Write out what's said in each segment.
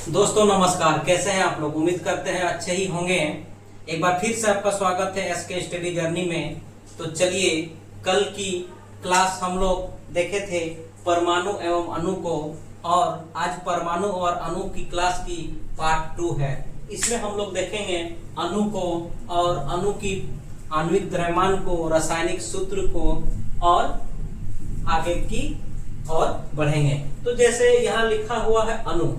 दोस्तों नमस्कार, कैसे हैं आप लोग। उम्मीद करते हैं अच्छे ही होंगे। एक बार फिर से आपका स्वागत है एसके स्टडी जर्नी में। तो चलिए, कल की क्लास हम लोग देखे थे परमाणु एवं अणु को, और आज परमाणु और अणु की क्लास की पार्ट 2 है। इसमें हम लोग देखेंगे अणु को और अणु की आणविक द्रव्यमान को, रासायनिक सूत्र को, और आगे की और बढ़ेंगे। तो जैसे यहाँ लिखा हुआ है अणु।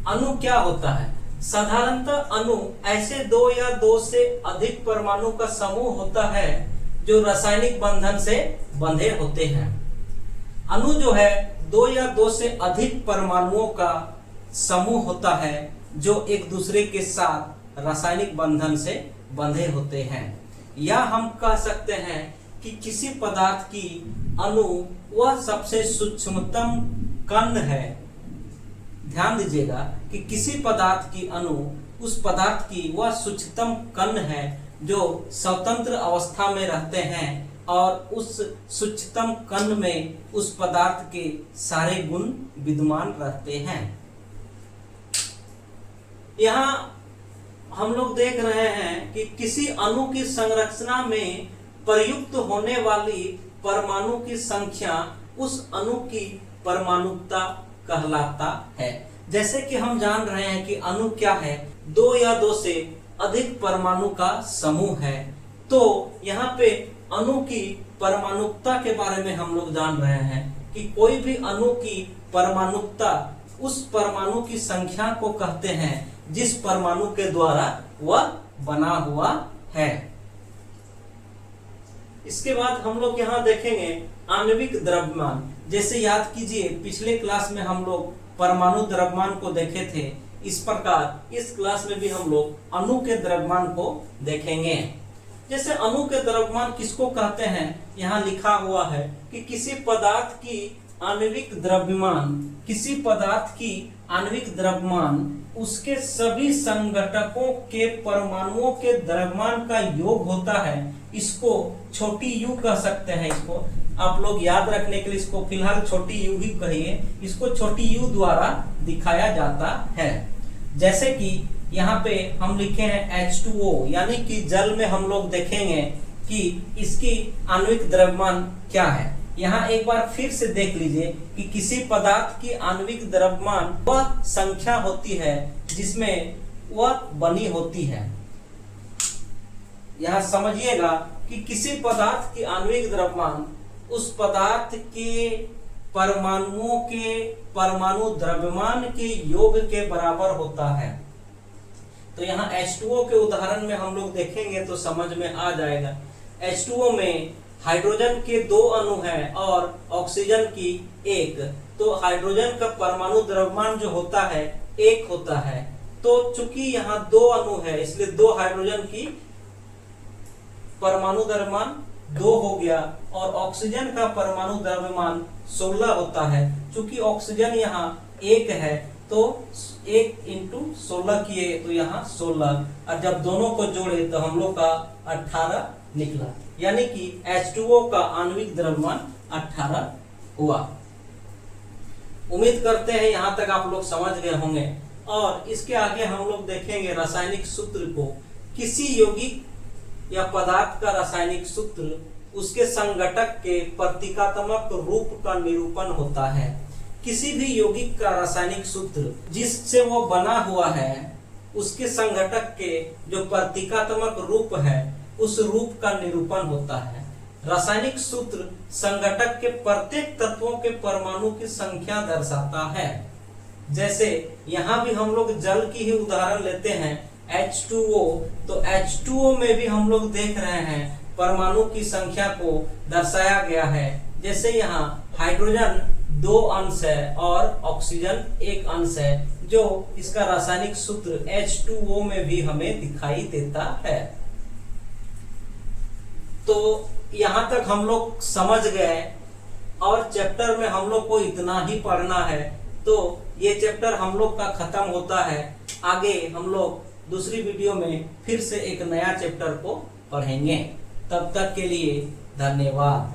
अणु क्या होता है? साधारणतः अणु ऐसे दो या दो से अधिक परमाणु का समूह होता है जो रासायनिक बंधन से बंधे होते हैं। अणु जो है दो या दो से अधिक परमाणुओं का समूह होता है जो एक दूसरे के साथ रासायनिक बंधन से बंधे होते हैं। या हम कह सकते हैं कि किसी पदार्थ की अणु वह सबसे सूक्ष्मतम कण है। ध्यान दीजिएगा कि किसी पदार्थ की अणु उस पदार्थ की वह सूक्ष्मतम कण है जो स्वतंत्र अवस्था में रहते हैं, और उस सूक्ष्मतम कण में उस पदार्थ के सारे गुण विद्यमान रहते हैं। यहाँ हम लोग देख रहे हैं कि किसी अणु की संरचना में प्रयुक्त होने वाली परमाणु की संख्या उस अणु की परमाणुकता कहलाता है। जैसे कि हम जान रहे हैं कि अणु क्या है? दो या दो से अधिक परमाणु का समूह है। तो यहाँ पे अणु की परमाणुकता के बारे में हम लोग जान रहे हैं कि कोई भी अणु की परमाणुकता उस परमाणु की संख्या को कहते हैं जिस परमाणु के द्वारा वह बना हुआ है। इसके बाद हम लोग यहाँ देखेंगे आणविक द्रव्यमान। जैसे याद कीजिए, पिछले क्लास में हम लोग परमाणु द्रव्यमान को देखे थे। इस प्रकार इस क्लास में भी हम लोग अणु के द्रव्यमान को देखेंगे। जैसे अणु के द्रव्यमान किसको कहते हैं, यहाँ लिखा हुआ है कि किसी पदार्थ की आणविक द्रव्यमान, किसी पदार्थ की आणविक द्रव्यमान उसके सभी संघटकों के परमाणुओं के द्रव्यमान का योग होता है। इसको छोटी यू कह सकते हैं। इसको आप लोग याद रखने के लिए इसको फिलहाल छोटी यू ही कहिए। इसको छोटी यू द्वारा दिखाया जाता है। जैसे कि यहाँ पे हम लिखे हैं H2O, यानी कि जल में हम लोग देखेंगे कि इसकी आणविक द्रव्यमान क्या है। यहाँ एक बार फिर से देख लीजिए कि किसी पदार्थ की आणविक द्रव्यमान वह संख्या होती है जिसमें वह बनी होती है। यहाँ समझिएगा कि किसी पदार्थ की आणविक द्रव्यमान उस पदार्थ के परमाणुओं के परमाणु द्रव्यमान के योग के बराबर होता है। तो यहाँ H2O के उदाहरण में हम लोग देखेंगे तो समझ में आ जाएगा। H2O में हाइड्रोजन के 2 अणु हैं और ऑक्सीजन की 1। तो हाइड्रोजन का परमाणु द्रव्यमान जो होता है 1 होता है। तो चूंकि यहाँ 2 अणु है इसलिए 2 हाइड्रोजन की परमाणु द्रव्यमान 2 हो गया, और ऑक्सीजन का परमाणु द्रव्यमान 16 होता है। चूंकि ऑक्सीजन यहाँ 1 है तो 1 इंटू 16 किए तो यहाँ 16, और जब दोनों को जोड़े तो हम लोग का 18 निकला। यानी कि H2O का आणविक द्रव्यमान 18 हुआ। उम्मीद करते हैं यहाँ तक आप लोग समझ गए होंगे। और इसके आगे हम लोग देखेंगे रासायनिक सूत्र को। किसी यौगिक या पदार्थ का रासायनिक सूत्र उसके संघटक के प्रतीकात्मक रूप का निरूपण होता है। किसी भी यौगिक का रासायनिक सूत्र जिससे वो बना हुआ है उसके संघटक के जो प्रतीकात्मक रूप है उस रूप का निरूपण होता है। रासायनिक सूत्र संघटक के प्रत्येक तत्वों के परमाणु की संख्या दर्शाता है। जैसे यहाँ भी हम लोग जल की ही उदाहरण लेते हैं H2O। तो H2O में भी हम लोग देख रहे हैं परमाणु की संख्या को दर्शाया गया है। जैसे यहाँ हाइड्रोजन 2 अंश है और ऑक्सीजन 1 अंश है, जो इसका रासायनिक सूत्र H2O में भी हमें दिखाई देता है। तो यहाँ तक हम लोग समझ गए, और चैप्टर में हम लोग को इतना ही पढ़ना है। तो ये चैप्टर हम लोग का खत्म होता है। आगे हम लोग दूसरी वीडियो में फिर से एक नया चैप्टर को पढ़ेंगे। तब तक के लिए धन्यवाद।